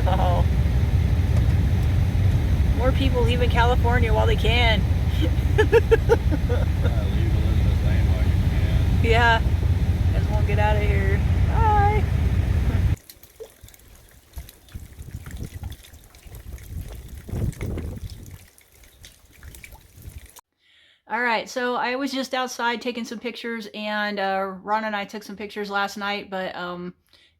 Oh. More people leaving California while they can. Leave Elizabeth Lane while you can. Yeah. Guys won't get out of here. Bye. All right, so I was just outside taking some pictures, and Ron and I took some pictures last night, but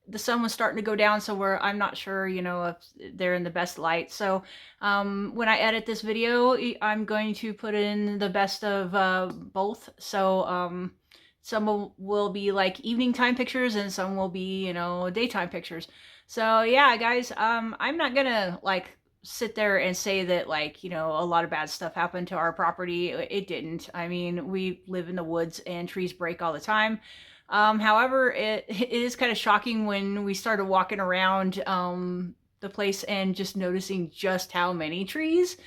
the sun was starting to go down, so I'm not sure, if they're in the best light. So when I edit this video, I'm going to put in the best of both. So some will be like evening time pictures, and some will be, daytime pictures. So yeah, guys, I'm not gonna like sit there and say that like a lot of bad stuff happened to our property. It didn't. I mean, we live in the woods and trees break all the time. However, it is kind of shocking when we started walking around the place and just noticing just how many trees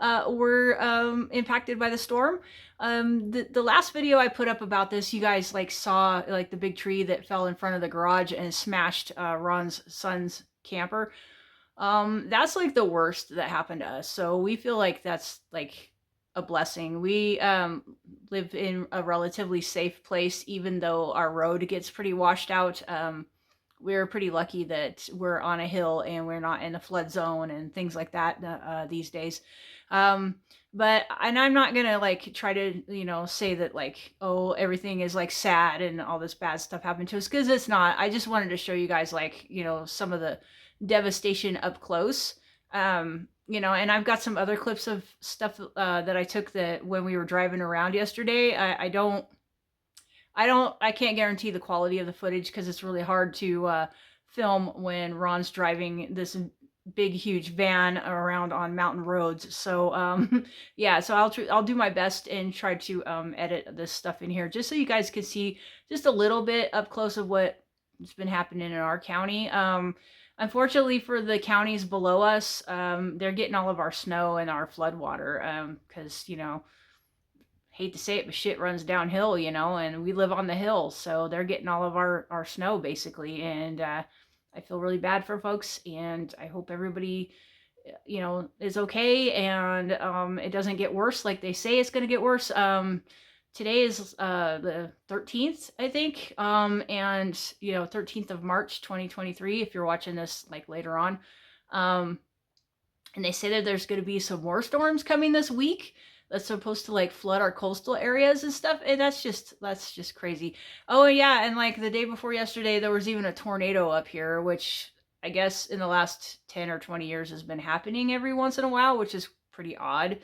were impacted by the storm. The last video I put up about this, you guys like saw like the big tree that fell in front of the garage and smashed Ron's son's camper. That's like the worst that happened to us. So we feel like that's like a blessing. We live in a relatively safe place, even though our road gets pretty washed out. We're pretty lucky that we're on a hill and we're not in a flood zone and things like that these days. But I'm not gonna like try to say that like, oh, everything is like sad and all this bad stuff happened to us, because it's not. I just wanted to show you guys like some of the devastation up close. And I've got some other clips of stuff that I took that when we were driving around yesterday. I can't guarantee the quality of the footage because it's really hard to film when Ron's driving this big huge van around on mountain roads. So yeah, so I'll do my best and try to edit this stuff in here just so you guys can see just a little bit up close of what's been happening in our county. Unfortunately for the counties below us, they're getting all of our snow and our flood water because hate to say it, but shit runs downhill, and we live on the hill, so they're getting all of our snow basically. And I feel really bad for folks, and I hope everybody is okay, and it doesn't get worse like they say it's going to get worse. Today is the 13th, I think, and 13th of March 2023 if you're watching this like later on. And they say that there's going to be some more storms coming this week that's supposed to like flood our coastal areas and stuff, and that's just crazy. Oh yeah, and like the day before yesterday there was even a tornado up here, which I guess in the last 10 or 20 years has been happening every once in a while, which is pretty odd.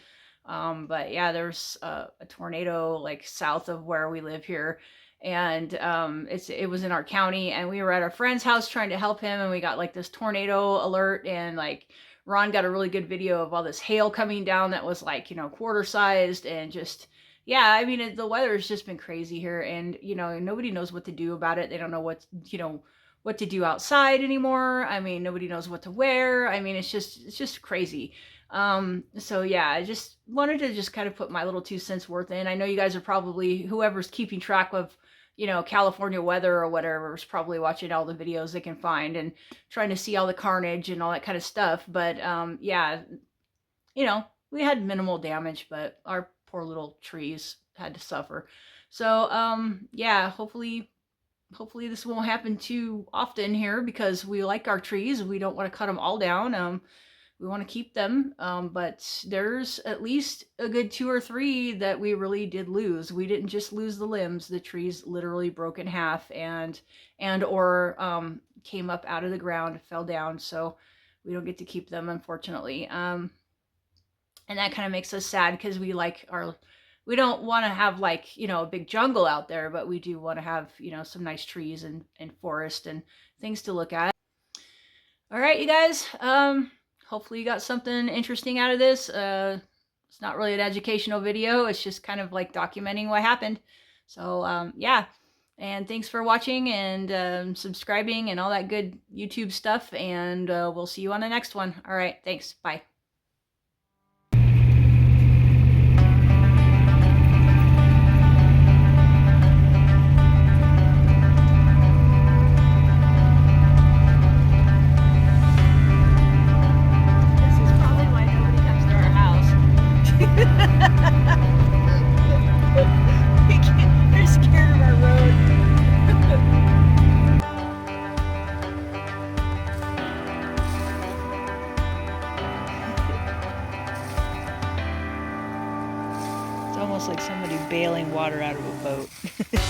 But yeah, there's a tornado like south of where we live here, and it was in our county, and we were at our friend's house trying to help him, and we got like this tornado alert, and like Ron got a really good video of all this hail coming down that was like quarter sized, and just yeah, I mean the weather has just been crazy here, and nobody knows what to do about it. They don't know what to do outside anymore. I mean, nobody knows what to wear. I mean, it's just crazy. So yeah, I just wanted to just kind of put my little 2 cents worth in. I know you guys are probably, whoever's keeping track of, California weather or whatever is probably watching all the videos they can find and trying to see all the carnage and all that kind of stuff. But, yeah, we had minimal damage, but our poor little trees had to suffer. So, yeah, hopefully this won't happen too often here because we like our trees. We don't want to cut them all down. We want to keep them, but there's at least a good 2 or 3 that we really did lose. We didn't just lose the limbs; the trees literally broke in half and or came up out of the ground, fell down. So we don't get to keep them, unfortunately. And that kind of makes us sad because we don't want to have like a big jungle out there, but we do want to have some nice trees and forest and things to look at. All right, you guys. Hopefully you got something interesting out of this. It's not really an educational video. It's just kind of like documenting what happened. So yeah, and thanks for watching and subscribing and all that good YouTube stuff. And we'll see you on the next one. All right, thanks. Bye. almost like somebody bailing water out of a boat.